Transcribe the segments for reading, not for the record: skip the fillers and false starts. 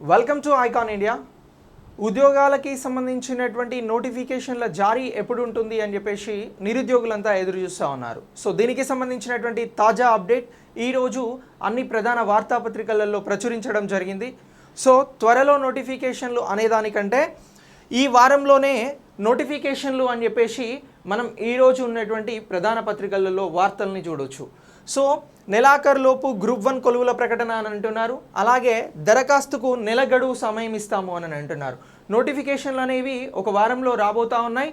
Welcome to icon India. ఉద్యోగాలకి సంబంధించినటువంటి నోటిఫికేషన్ల జారీ ఎప్పుడు ఉంటుంది అని చెప్పేసి నిరుద్యోగులంతా ఎదురు చూస్తూ ఉన్నారు. సో దీనికి సంబంధించినటువంటి తాజా అప్డేట్ ఈరోజు అన్ని ప్రధాన వార్తాపత్రికలలో ప్రచురించడం జరిగింది. సో త్వరలో నోటిఫికేషన్లు అనేదానికంటే ఈ వారంలోనే నోటిఫికేషన్లు అని చెప్పేసి మనం ఈరోజు ఉన్నటువంటి ప్రధాన పత్రికలలో వార్తల్ని చూడవచ్చు. సో నెలాఖరులోపు గ్రూప్ 1 కొలువుల ప్రకటన అని అంటున్నారు. అలాగే దరఖాస్తుకు నెల గడువు సమయం ఇస్తాము అని అంటున్నారు. నోటిఫికేషన్లు అనేవి ఒక వారంలో రాబోతూ ఉన్నాయి.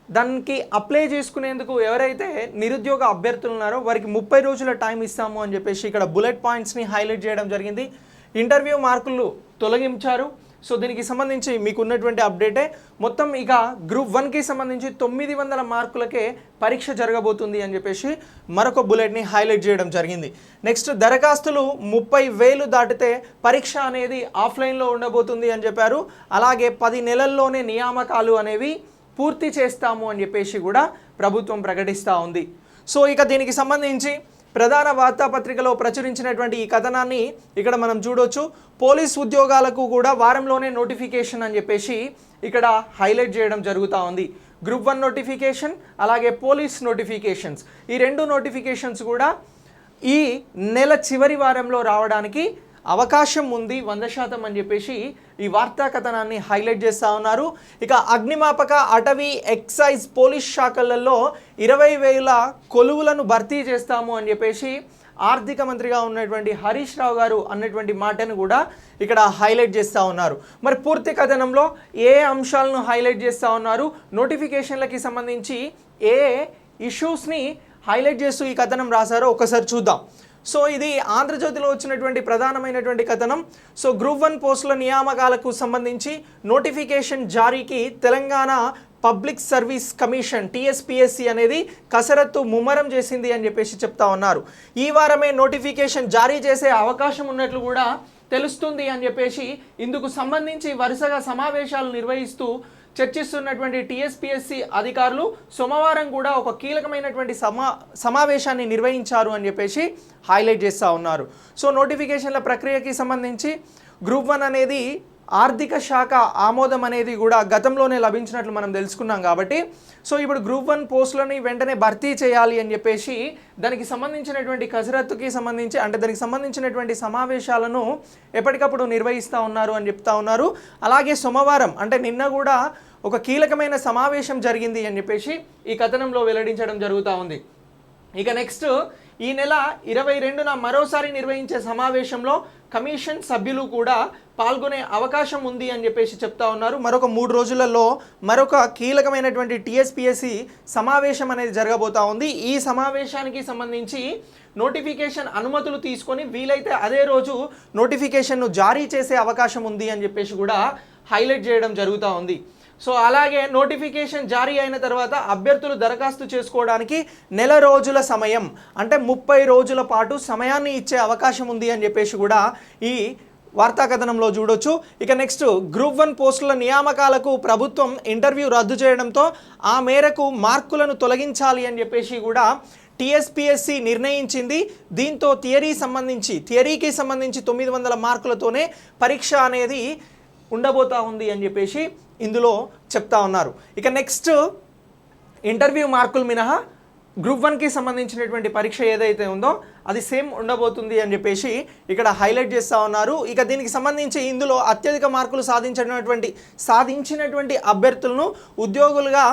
దానికి అప్లై చేసుకునేందుకు ఎవరైతే నిరుద్యోగ అభ్యర్థులు ఉన్నారో వారికి 30 రోజుల టైం ఇస్తాము అని చెప్పేసి ఇక్కడ బుల్లెట్ పాయింట్స్ని హైలైట్ చేయడం జరిగింది. ఇంటర్వ్యూ మార్కులు తొలగించారు. సో దీనికి సంబంధించి మీకు ఉన్నటువంటి అప్డేటే. మొత్తం ఇక గ్రూప్ 1కి సంబంధించి 900 మార్కులకే పరీక్ష జరగబోతుంది అని చెప్పేసి మరొక బులెట్ని హైలైట్ చేయడం జరిగింది. నెక్స్ట్ దరఖాస్తులు 30,000 దాటితే పరీక్ష అనేది ఆఫ్లైన్లో ఉండబోతుంది అని చెప్పారు. అలాగే 10 నెలల్లోనే నియామకాలు అనేవి పూర్తి చేస్తాము అని చెప్పేసి కూడా ప్రభుత్వం ప్రకటిస్తూ ఉంది. సో ఇక దీనికి సంబంధించి ప్రధాన వార్తాపత్రికలో ప్రచురించినటువంటి ఈ కథనాన్ని ఇక్కడ మనం చూడొచ్చు. పోలీస్ ఉద్యోగాలకు కూడా వారంలోనే నోటిఫికేషన్ అని చెప్పేసి ఇక్కడ హైలైట్ చేయడం జరుగుతూ ఉంది. గ్రూప్ 1 నోటిఫికేషన్ అలాగే పోలీస్ నోటిఫికేషన్స్, ఈ రెండు నోటిఫికేషన్స్ కూడా ఈ నెల చివరి వారంలో రావడానికి అవకాశం ఉంది 100% అని చెప్పేసి ఈ వార్తా కథనాన్ని హైలైట్ చేస్తూ ఉన్నారు. ఇక అగ్నిమాపక, అటవీ, ఎక్సైజ్, పోలీస్ శాఖలలో 20,000 కొలువులను భర్తీ చేస్తాము అని చెప్పేసి ఆర్థిక మంత్రిగా ఉన్నటువంటి హరీష్ రావు గారు అన్నటువంటి మాటను కూడా ఇక్కడ హైలైట్ చేస్తూ ఉన్నారు. మరి పూర్తి కథనంలో ఏ అంశాలను హైలైట్ చేస్తూ ఉన్నారు, నోటిఫికేషన్లకి సంబంధించి ఏ ఇష్యూస్ని హైలైట్ చేస్తూ ఈ కథనం రాశారో ఒకసారి చూద్దాం. సో ఇది ఆంధ్రజ్యోతిలో వచ్చినటువంటి ప్రధానమైనటువంటి కథనం. సో గ్రూప్ 1 పోస్టుల నియామకాలకు సంబంధించి నోటిఫికేషన్ జారీకి Telangana public service commission TSPSC అనేది కసరత్తు ముమ్మరం చేసింది అని చెప్పేసి చెప్తా ఉన్నారు. ఈ వారమే నోటిఫికేషన్ జారీ చేసే అవకాశం ఉన్నట్లు కూడా తెలుస్తుంది అని చెప్పేసి ఇందుకు సంబంధించి వరుసగా సమావేశాలు నిర్వహిస్తూ చర్చిస్తున్నటువంటి టీఎస్పీఎస్సీ అధికారులు సోమవారం కూడా ఒక కీలకమైనటువంటి సమావేశాన్ని నిర్వహించారు అని చెప్పేసి హైలైట్ చేస్తూ ఉన్నారు. సో నోటిఫికేషన్ల ప్రక్రియకి సంబంధించి గ్రూప్ 1 అనేది ఆర్థిక శాఖ ఆమోదం అనేది కూడా గతంలోనే లభించినట్లు మనం తెలుసుకున్నాం కాబట్టి సో ఇప్పుడు గ్రూప్ 1 పోస్టులని వెంటనే భర్తీ చేయాలి అని చెప్పేసి దానికి సంబంధించినటువంటి కసరత్తుకి సంబంధించి అంటే దానికి సంబంధించినటువంటి సమావేశాలను ఎప్పటికప్పుడు నిర్వహిస్తూ ఉన్నారు అని చెప్తా ఉన్నారు. అలాగే సోమవారం అంటే నిన్న కూడా ఒక కీలకమైన సమావేశం జరిగింది అని చెప్పేసి ఈ కథనంలో వెల్లడించడం జరుగుతూ ఉంది. ఇక నెక్స్ట్ ఈ నెల 22న మరోసారి నిర్వహించే సమావేశంలో కమిషన్ సభ్యులు కూడా పాల్గొనే అవకాశం ఉంది అని చెప్పేసి చెప్తా ఉన్నారు. మరొక 3 రోజులలో మరొక కీలకమైనటువంటి టీఎస్పీఎస్సీ సమావేశం అనేది జరగబోతా ఉంది. ఈ సమావేశానికి సంబంధించి నోటిఫికేషన్ అనుమతులు తీసుకొని వీలైతే అదే రోజు నోటిఫికేషన్ను జారీ చేసే అవకాశం ఉంది అని చెప్పేసి కూడా హైలైట్ చేయడం జరుగుతూ ఉంది. సో అలాగే నోటిఫికేషన్ జారీ అయిన తర్వాత అభ్యర్థులు దరఖాస్తు చేసుకోవడానికి నెల రోజుల సమయం అంటే 30 రోజుల పాటు సమయాన్ని ఇచ్చే అవకాశం ఉంది అని చెప్పేసి కూడా ఈ వార్తా కథనంలో చూడొచ్చు. ఇక నెక్స్ట్ గ్రూప్ 1 పోస్టుల నియామకాలకు ప్రభుత్వం ఇంటర్వ్యూ రద్దు చేయడంతో ఆ మేరకు మార్కులను తొలగించాలి అని చెప్పేసి కూడా టీఎస్పీఎస్సీ నిర్ణయించింది. దీంతో థియరీకి సంబంధించి 900 మార్కులతోనే పరీక్ష అనేది ఉండబోతా ఉంది అని చెప్పేసి ఇందులో చెప్తా ఉన్నారు. ఇక నెక్స్ట్ ఇంటర్వ్యూ మార్కులు మినహా గ్రూప్ 1కి సంబంధించినటువంటి పరీక్ష ఏదైతే ఉందో అది సేమ్ ఉండబోతుంది అని చెప్పేసి ఇక్కడ హైలైట్ చేస్తూ ఉన్నారు. ఇక దీనికి సంబంధించి ఇందులో అత్యధిక మార్కులు సాధించినటువంటి అభ్యర్థులను ఉద్యోగులుగా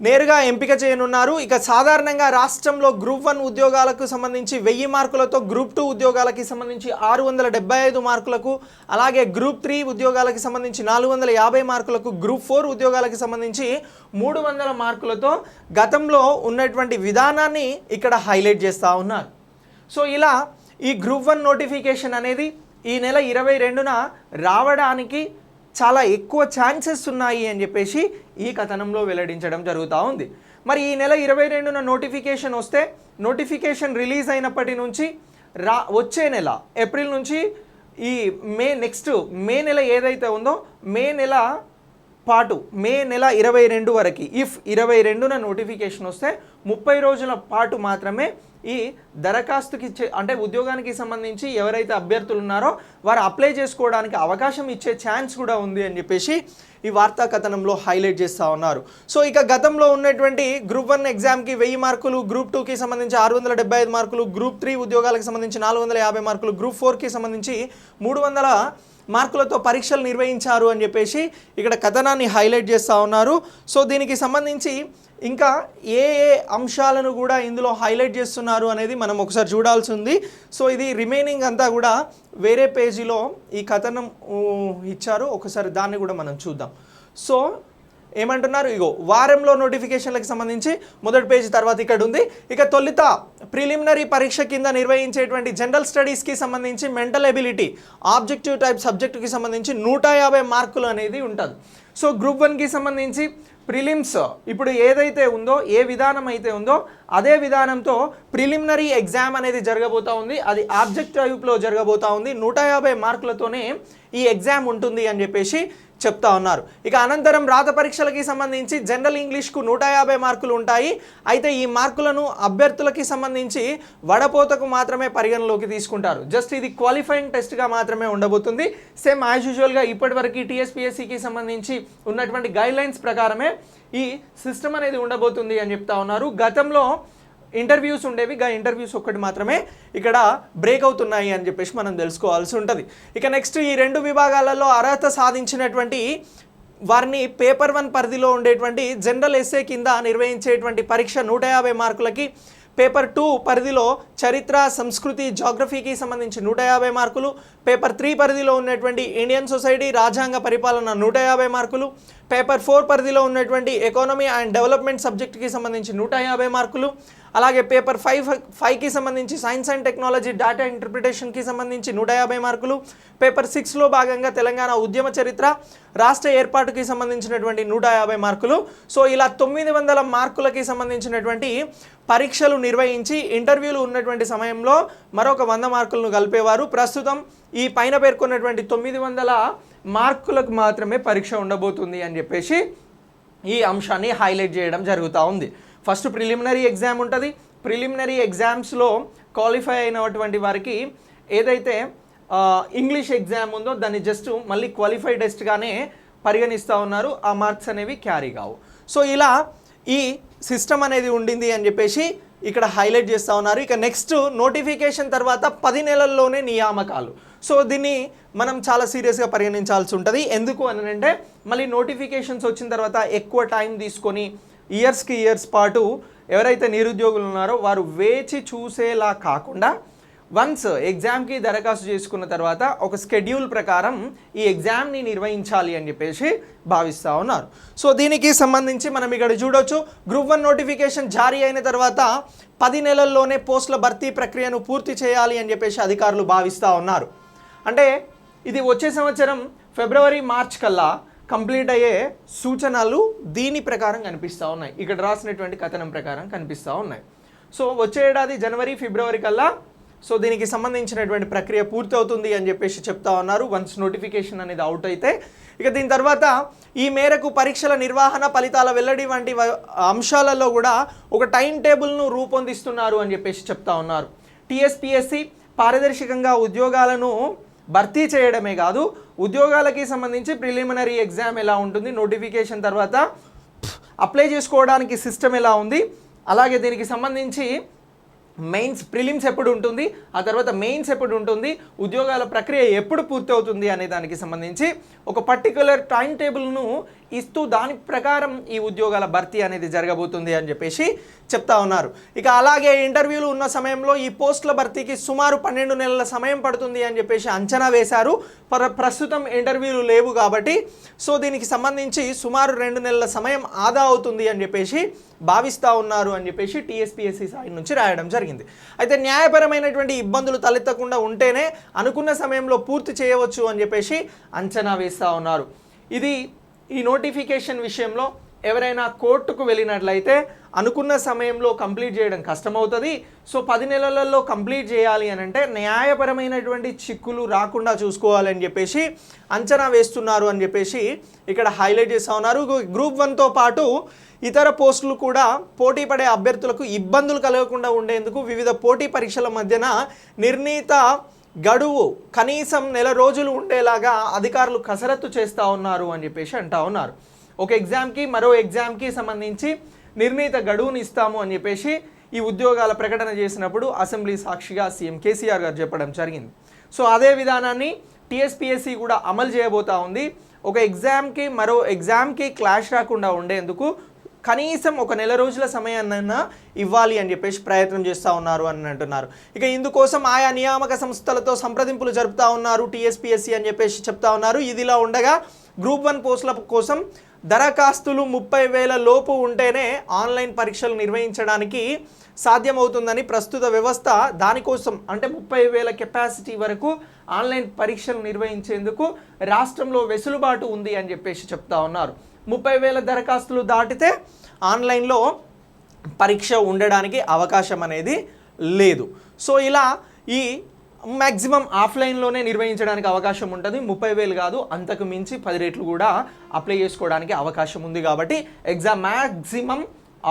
నేరుగా ఎంపిక చేయనున్నారు. ఇక సాధారణంగా రాష్ట్రంలో గ్రూప్ 1 ఉద్యోగాలకు సంబంధించి 1000 మార్కులతో గ్రూప్ 2 ఉద్యోగాలకి సంబంధించి 675 మార్కులకు, అలాగే గ్రూప్ 3 ఉద్యోగాలకి సంబంధించి 450 మార్కులకు, గ్రూప్ 4 ఉద్యోగాలకి సంబంధించి 300 మార్కులతో గతంలో ఉన్నటువంటి విధానాన్ని ఇక్కడ హైలైట్ చేస్తూ ఉన్నారు. సో ఇలా ఈ గ్రూప్ 1 నోటిఫికేషన్ అనేది ఈ నెల 22న రావడానికి చాలా ఎక్కువ ఛాన్సెస్ ఉన్నాయి అని చెప్పేసి ఈ కథనంలో వెల్లడించడం జరుగుతూ ఉంది. మరి ఈ నెల 22న నోటిఫికేషన్ వస్తే నోటిఫికేషన్ రిలీజ్ అయినప్పటి నుంచి వచ్చే నెల ఏప్రిల్ నుంచి ఈ మే నెల ఏదైతే ఉందో మే నెల పాటు మే నెల 22 వరకు ఇఫ్ 22న నోటిఫికేషన్ వస్తే 30 రోజుల పాటు మాత్రమే ఈ దరఖాస్తుకి అంటే ఉద్యోగానికి సంబంధించి ఎవరైతే అభ్యర్థులు ఉన్నారో వారు అప్లై చేసుకోవడానికి అవకాశం ఇచ్చే ఛాన్స్ కూడా ఉంది అని చెప్పేసి ఈ వార్తా కథనంలో హైలైట్ చేస్తూ ఉన్నారు. సో ఇక గతంలో ఉన్నటువంటి గ్రూప్ 1 ఎగ్జామ్కి 1000 మార్కులు, గ్రూప్ 2కి సంబంధించి 675 మార్కులు, గ్రూప్ 3 ఉద్యోగాలకు సంబంధించి 450 మార్కులు, గ్రూప్ 4కి సంబంధించి 300 మార్కులతో పరీక్షలు నిర్వహించారు అని చెప్పేసి ఇక్కడ కథనాన్ని హైలైట్ చేస్తూ ఉన్నారు. సో దీనికి సంబంధించి ఇంకా ఏ ఏ అంశాలను కూడా ఇందులో హైలైట్ చేస్తున్నారు అనేది మనం ఒకసారి చూడాల్సి ఉంది. సో ఇది రిమైనింగ్ అంతా కూడా వేరే పేజీలో ఈ కథనం ఇచ్చారు, ఒకసారి దాన్ని కూడా మనం చూద్దాం. సో ఏమంటున్నారు, ఇగో వారంలో నోటిఫికేషన్లకు సంబంధించి మొదటి పేజీ తర్వాత ఇక్కడ ఉంది. ఇక తొలిత ప్రిలిమినరీ పరీక్ష కింద నిర్వహించేటువంటి జనరల్ స్టడీస్కి సంబంధించి మెంటల్ ఎబిలిటీ ఆబ్జెక్టివ్ టైప్ సబ్జెక్టుకి సంబంధించి 150 మార్కులు అనేది ఉంటుంది. సో గ్రూప్ 1కి సంబంధించి ప్రిలిమ్స్ ఇప్పుడు ఏదైతే ఉందో, ఏ విధానం అయితే ఉందో అదే విధానంతో ప్రిలిమినరీ ఎగ్జామ్ అనేది జరగబోతూ ఉంది. అది ఆబ్జెక్టివ్ టైప్లో జరగబోతూ ఉంది. 150 మార్కులతోనే ఈ ఎగ్జామ్ ఉంటుంది అని చెప్పేసి చెప్తా ఉన్నారు. ఇక అనంతరం రాత పరీక్షలకి సంబంధించి జనరల్ ఇంగ్లీష్కు 150 మార్కులు ఉంటాయి. అయితే ఈ మార్కులను అభ్యర్థులకి సంబంధించి వడపోతకు మాత్రమే పరిగణలోకి తీసుకుంటారు. జస్ట్ ఇది క్వాలిఫైయింగ్ టెస్ట్గా మాత్రమే ఉండబోతుంది. సేమ్ యాజ్ యూజువల్గా ఇప్పటివరకు టీఎస్పీఎస్సీకి సంబంధించి ఉన్నటువంటి గైడ్లైన్స్ ప్రకారమే ఈ సిస్టమ్ అనేది ఉండబోతుంది అని చెప్తా ఉన్నారు. గతంలో ఇంటర్వ్యూస్ ఉండేవి, ఇంటర్వ్యూస్ ఒక్కటి మాత్రమే ఇక్కడ బ్రేక్ అవుతున్నాయి అని చెప్పేసి మనం తెలుసుకోవాల్సి ఉంటుంది. ఇక నెక్స్ట్ ఈ 2 విభాగాలలో అర్హత సాధించినటువంటి వారిని పేపర్ 1 పరిధిలో ఉండేటువంటి జనరల్ ఎస్ఏ కింద నిర్వహించేటువంటి పరీక్ష 150 మార్కులకి, పేపర్ 2 పరిధిలో చరిత్ర, సంస్కృతి, జాగ్రఫీకి సంబంధించి 150 మార్కులు, పేపర్ 3 పరిధిలో ఉన్నటువంటి ఇండియన్ సొసైటీ, రాజ్యాంగ పరిపాలన 150 మార్కులు, పేపర్ 4 పరిధిలో ఉన్నటువంటి ఎకానమీ అండ్ డెవలప్మెంట్ సబ్జెక్టుకి సంబంధించి 150 మార్కులు, అలాగే పేపర్ 5కి సంబంధించి సైన్స్ అండ్ టెక్నాలజీ, డేటా ఇంటర్ప్రిటేషన్కి సంబంధించి 150 మార్కులు, పేపర్ 6లో భాగంగా తెలంగాణ ఉద్యమ చరిత్ర, రాష్ట్ర ఏర్పాటుకి సంబంధించినటువంటి 150 మార్కులు. సో ఇలా 900 మార్కులకి సంబంధించినటువంటి పరీక్షలు నిర్వహించి ఇంటర్వ్యూలు ఉన్నటువంటి సమయంలో మరొక 100 మార్కులను కలిపేవారు. ప్రస్తుతం ఈ పైన పేర్కొన్నటువంటి 900 మార్కులకు మాత్రమే పరీక్ష ఉండబోతుంది అని చెప్పేసి ఈ అంశాన్ని హైలైట్ చేయడం జరుగుతూ ఉంది. ఫస్ట్ ప్రిలిమినరీ ఎగ్జామ్ ఉంటుంది. ప్రిలిమినరీ ఎగ్జామ్స్లో క్వాలిఫై అయినటువంటి వారికి ఏదైతే ఇంగ్లీష్ ఎగ్జామ్ ఉందో దాన్ని జస్ట్ మళ్ళీ క్వాలిఫై టెస్ట్గానే పరిగణిస్తూ ఉన్నారు. ఆ మార్క్స్ అనేవి క్యారీ కావు. సో ఇలా ఈ సిస్టమ్ అనేది ఉండింది అని చెప్పేసి ఇక్కడ హైలైట్ చేస్తూ ఉన్నారు. ఇక నెక్స్ట్ నోటిఫికేషన్ తర్వాత 10 నెలల్లోనే నియామకాలు. సో దీన్ని మనం చాలా సీరియస్గా పరిగణించాల్సి ఉంటుంది. ఎందుకు అని అంటే మళ్ళీ నోటిఫికేషన్స్ వచ్చిన తర్వాత ఎక్కువ టైం తీసుకొని ఇయర్స్ పాటు ఎవరైతే నిరుద్యోగులు ఉన్నారో వారు వేచి చూసేలా కాకుండా వన్స్ ఎగ్జామ్కి దరఖాస్తు చేసుకున్న తర్వాత ఒక స్కెడ్యూల్ ప్రకారం ఈ ఎగ్జామ్ని నిర్వహించాలి అని చెప్పేసి భావిస్తూ ఉన్నారు. సో దీనికి సంబంధించి మనం ఇక్కడ చూడొచ్చు, గ్రూప్ 1 నోటిఫికేషన్ జారీ అయిన తర్వాత 10 నెలల్లోనే పోస్టుల భర్తీ ప్రక్రియను పూర్తి చేయాలి అని చెప్పేసి అధికారులు భావిస్తూ ఉన్నారు. అంటే ఇది వచ్చే సంవత్సరం ఫిబ్రవరి, మార్చ్ కల్లా కంప్లీట్ అయ్యే సూచనలు దీని ప్రకారం కనిపిస్తూ ఉన్నాయి. ఇక్కడ రాసినటువంటి కథనం ప్రకారం కనిపిస్తూ ఉన్నాయి. సో వచ్చే ఏడాది జనవరి, ఫిబ్రవరి కల్లా సో దీనికి సంబంధించినటువంటి ప్రక్రియ పూర్తి అవుతుంది అని చెప్పేసి చెప్తా ఉన్నారు. వన్స్ నోటిఫికేషన్ అనేది అవుట్ అయితే ఇక దీని తర్వాత ఈ మేరకు పరీక్షల నిర్వహణ, ఫలితాల వెల్లడి వంటి అంశాలలో కూడా ఒక టైం టేబుల్ను రూపొందిస్తున్నారు అని చెప్పేసి చెప్తా ఉన్నారు. టీఎస్పీఎస్సీ పారదర్శకంగా ఉద్యోగాలను భర్తీ చేయడమే కాదు, ఉద్యోగాలకి సంబంధించి ప్రిలిమినరీ ఎగ్జామ్ ఎలా ఉంటుంది, నోటిఫికేషన్ తర్వాత అప్లై చేసుకోవడానికి సిస్టమ్ ఎలా ఉంది, అలాగే దీనికి సంబంధించి మెయిన్స్, ప్రిలిమ్స్ ఎప్పుడు ఉంటుంది, ఆ తర్వాత మెయిన్స్ ఎప్పుడు ఉంటుంది, ఉద్యోగాల ప్రక్రియ ఎప్పుడు పూర్తి అవుతుంది అనే దానికి సంబంధించి ఒక పర్టికులర్ టైం టేబుల్ను ఇస్తూ దాని ప్రకారం ఈ ఉద్యోగాల భర్తీ అనేది జరగబోతుంది అని చెప్పేసి చెప్తా ఉన్నారు. ఇక అలాగే ఇంటర్వ్యూలు ఉన్న సమయంలో ఈ పోస్టుల భర్తీకి సుమారు 12 నెలల సమయం పడుతుంది అని చెప్పేసి అంచనా వేశారు. ప్రస్తుతం ఇంటర్వ్యూలు లేవు కాబట్టి సో దీనికి సంబంధించి సుమారు 2 నెలల సమయం ఆదా అవుతుంది అని చెప్పేసి భావిస్తూ ఉన్నారు అని చెప్పేసి టీఎస్పీఎస్సీ సైడ్ నుంచి రాయడం జరిగింది. అయితే న్యాయపరమైనటువంటి ఇబ్బందులు తలెత్తకుండా ఉంటేనే అనుకున్న సమయంలో పూర్తి చేయవచ్చు అని చెప్పేసి అంచనా వేస్తూ ఉన్నారు. ఇది ఈ నోటిఫికేషన్ విషయంలో ఎవరైనా కోర్టుకు వెళ్ళినట్లయితే అనుకున్న సమయంలో కంప్లీట్ చేయడం కష్టమవుతుంది. సో 10 నెలలలో కంప్లీట్ చేయాలి అని అంటే న్యాయపరమైనటువంటి చిక్కులు రాకుండా చూసుకోవాలని చెప్పేసి అంచనా వేస్తున్నారు అని చెప్పేసి ఇక్కడ హైలైట్ చేస్తూ ఉన్నారు. గ్రూప్ 1తో పాటు ఇతర పోస్టులు కూడా పోటీ పడే అభ్యర్థులకు ఇబ్బందులు కలగకుండా ఉండేందుకు వివిధ పోటీ పరీక్షల మధ్యన నిర్ణీత గడువు కనీసం నెల రోజులు ఉండేలాగా అధికారులు కసరత్తు చేస్తూ ఉన్నారు అని చెప్పేసి అంటా ఉన్నారు. ఒక ఎగ్జామ్కి మరో ఎగ్జామ్కి సంబంధించి నిర్ణీత గడువుని ఇస్తాము అని చెప్పేసి ఈ ఉద్యోగాల ప్రకటన చేసినప్పుడు అసెంబ్లీ సాక్షిగా సీఎం కేసీఆర్ గారు చెప్పడం జరిగింది. సో అదే విధానాన్ని టీఎస్పీఎస్సీ కూడా అమలు చేయబోతా ఉంది. ఒక ఎగ్జామ్కి మరో ఎగ్జామ్కి క్లాష్ రాకుండా ఉండేందుకు కనీసం ఒక నెల రోజుల సమయాన్నైనా ఇవ్వాలి అని చెప్పేసి ప్రయత్నం చేస్తూ ఉన్నారు అని అంటున్నారు. ఇక ఇందుకోసం ఆయా నియామక సంస్థలతో సంప్రదింపులు జరుపుతూ ఉన్నారు టీఎస్పీఎస్సీ అని చెప్పేసి చెప్తా ఉన్నారు. ఇదిలా ఉండగా గ్రూప్ 1 పోస్టుల కోసం దరఖాస్తులు 30,000 లోపు ఉంటేనే ఆన్లైన్ పరీక్షలు నిర్వహించడానికి సాధ్యమవుతుందని ప్రస్తుత వ్యవస్థ దానికోసం అంటే 30,000 కెపాసిటీ వరకు ఆన్లైన్ పరీక్షలు నిర్వహించేందుకు రాష్ట్రంలో వెసులుబాటు ఉంది అని చెప్పేసి చెప్తా ఉన్నారు. 30,000 దరఖాస్తులు దాటితే ఆన్లైన్లో పరీక్ష ఉండడానికి అవకాశం అనేది లేదు. సో ఇలా ఈ మ్యాక్సిమం ఆఫ్లైన్లోనే నిర్వహించడానికి అవకాశం ఉంటుంది. 30,000 కాదు, అంతకు మించి 10 రెట్లు కూడా అప్లై చేసుకోవడానికి అవకాశం ఉంది. కాబట్టి ఎగ్జామ్ మ్యాక్సిమం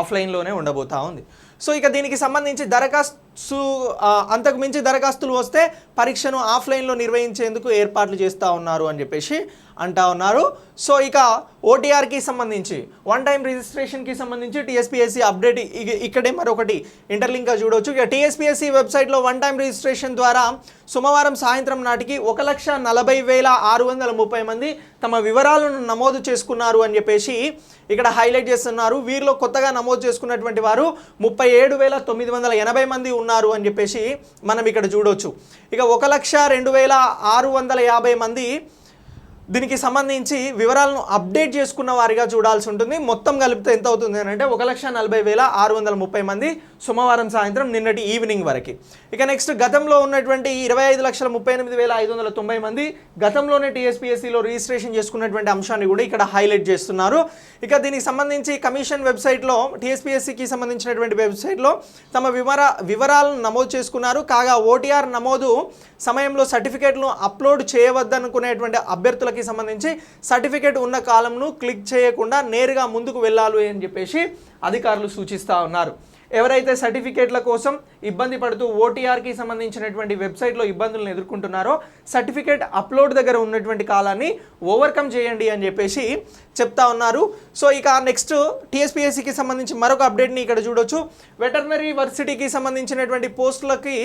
ఆఫ్లైన్లోనే ఉండబోతా ఉంది. సో ఇక దీనికి సంబంధించి అంతకు మించి దరఖాస్తులు వస్తే పరీక్షను ఆఫ్లైన్లో నిర్వహించేందుకు ఏర్పాట్లు చేస్తూ ఉన్నారు అని చెప్పేసి అంటా ఉన్నారు. సో ఇక ఓటీఆర్కి సంబంధించి వన్ టైం రిజిస్ట్రేషన్కి సంబంధించి టీఎస్పీఎస్సీ అప్డేట్ ఇక్కడే మరొకటి ఇంటర్లింక్గా చూడవచ్చు. ఇక టీఎస్పీఎస్సీ వెబ్సైట్లో వన్ టైం రిజిస్ట్రేషన్ ద్వారా సోమవారం సాయంత్రం నాటికి 1,40,630 మంది తమ వివరాలను నమోదు చేసుకున్నారు అని చెప్పేసి ఇక్కడ హైలైట్ చేస్తున్నారు. వీరిలో కొత్తగా నమోదు చేసుకున్నటువంటి వారు 37,980 మంది ఉన్నారు అని చెప్పేసి మనం ఇక్కడ చూడవచ్చు. ఇక 1,02,650 మంది దీనికి సంబంధించి వివరాలను అప్డేట్ చేసుకున్న వారిగా చూడాల్సి ఉంటుంది. మొత్తం కలిపితే ఎంత అవుతుంది అని అంటే 1,40,630 మంది సోమవారం సాయంత్రం నిన్నటి ఈవినింగ్ వరకు. ఇక నెక్స్ట్ గతంలో ఉన్నటువంటి 25,38,590 మంది గతంలోనే టీఎస్పీఎస్సీలో రిజిస్ట్రేషన్ చేసుకున్నటువంటి అంశాన్ని కూడా ఇక్కడ హైలైట్ చేస్తున్నారు. ఇక దీనికి సంబంధించి కమిషన్ వెబ్సైట్లో టీఎస్పీఎస్సీకి సంబంధించినటువంటి వెబ్సైట్లో తమ వివరాలను నమోదు చేసుకున్నారు. కాగా ఓటీఆర్ నమోదు సమయంలో సర్టిఫికేట్ను అప్లోడ్ చేయవద్దనుకునేటువంటి అభ్యర్థులకి సంబంధించి సర్టిఫికేట్ ఉన్న కాలంను క్లిక్ చేయకుండా నేరుగా ముందుకు వెళ్ళాలి అని చెప్పేసి అధికారులు సూచిస్తూ ఉన్నారు. ఎవరైతే సర్టిఫికేట్ల కోసం ఇబ్బంది పడుతూ ఓటీఆర్కి సంబంధించినటువంటి వెబ్సైట్లో ఇబ్బందులను ఎదుర్కొంటున్నారో సర్టిఫికేట్ అప్లోడ్ దగ్గర ఉన్నటువంటి కాలాన్ని ఓవర్కమ్ చేయండి అని చెప్పేసి చెప్తా ఉన్నారు. సో ఇక నెక్స్ట్ టీఎస్పీఎస్సీకి సంబంధించి మరొక అప్డేట్ని ఇక్కడ చూడొచ్చు. వెటర్నరీ వర్సిటీకి సంబంధించినటువంటి పోస్టులకి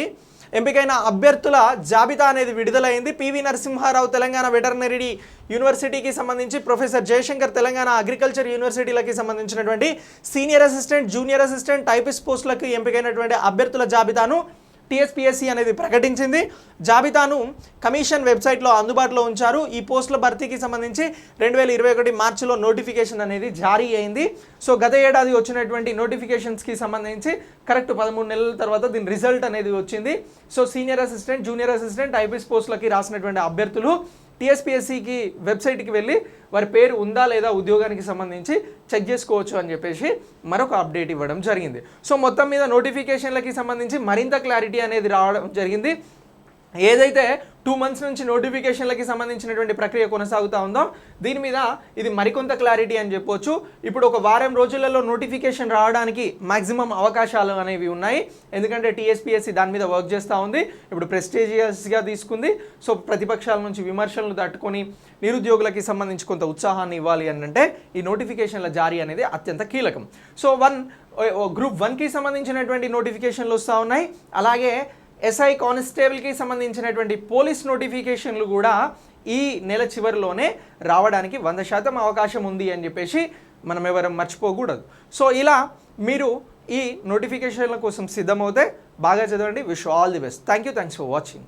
ఎంపికైన అభ్యర్థుల జాబితా అనేది విడుదలైంది. పివి నరసింహారావు తెలంగాణ వెటర్నరీ యూనివర్సిటీకి సంబంధించి ప్రొఫెసర్ జయశంకర్ తెలంగాణ అగ్రికల్చర్ యూనివర్సిటీలకి సంబంధించినటువంటి senior assistant, junior assistant, typist పోస్టులకు ఎంపికైనటువంటి అభ్యర్థుల జాబితాను టీఎస్పీఎస్సీ అనేది ప్రకటించింది. జాబితాను కమిషన్ వెబ్సైట్లో అందుబాటులో ఉంచారు. ఈ పోస్టుల భర్తీకి సంబంధించి 2021 మార్చిలో నోటిఫికేషన్ అనేది జారీ అయింది. సో గత ఏడాది వచ్చినటువంటి నోటిఫికేషన్స్కి సంబంధించి కరెక్ట్ 13 నెలల తర్వాత దీని రిజల్ట్ అనేది వచ్చింది. So senior assistant, junior assistant, typist పోస్టులకి రాసినటువంటి అభ్యర్థులు టీఎస్పీఎస్సీకి వెబ్సైట్కి వెళ్ళి వారి పేరు ఉందా లేదా ఉద్యోగానికి సంబంధించి చెక్ చేసుకోవచ్చు అని చెప్పేసి మరొక అప్డేట్ ఇవ్వడం జరిగింది. సో మొత్తం మీద నోటిఫికేషన్లకి సంబంధించి మరింత క్లారిటీ అనేది రావడం జరిగింది. ఏదైతే 2 months నుంచి నోటిఫికేషన్లకి సంబంధించినటువంటి ప్రక్రియ కొనసాగుతూ ఉందో దీని మీద ఇది మరికొంత క్లారిటీ అని చెప్పొచ్చు. ఇప్పుడు ఒక వారం రోజులలో నోటిఫికేషన్ రావడానికి మ్యాక్సిమం అవకాశాలు అనేవి ఉన్నాయి. ఎందుకంటే టీఎస్పీఎస్సీ దాని మీద వర్క్ చేస్తూ ఉంది. ఇప్పుడు ప్రెస్టీజియస్గా తీసుకుంది. సో ప్రతిపక్షాల నుంచి విమర్శలను తట్టుకొని నిరుద్యోగులకి సంబంధించి కొంత ఉత్సాహాన్ని ఇవ్వాలి అని అంటే ఈ నోటిఫికేషన్ల జారీ అనేది అత్యంత కీలకం. సో గ్రూప్ 1కి సంబంధించినటువంటి నోటిఫికేషన్లు వస్తూ ఉన్నాయి. అలాగే ఎస్ఐ కానిస్టేబుల్కి సంబంధించినటువంటి పోలీస్ నోటిఫికేషన్లు కూడా ఈ నెల చివరిలోనే రావడానికి 100% అవకాశం ఉంది అని చెప్పేసి మనం ఎవరం మర్చిపోకూడదు. సో ఇలా మీరు ఈ నోటిఫికేషన్ల కోసం సిద్ధమవుతే బాగా చదవండి. Wish all the best. Thanks for watching.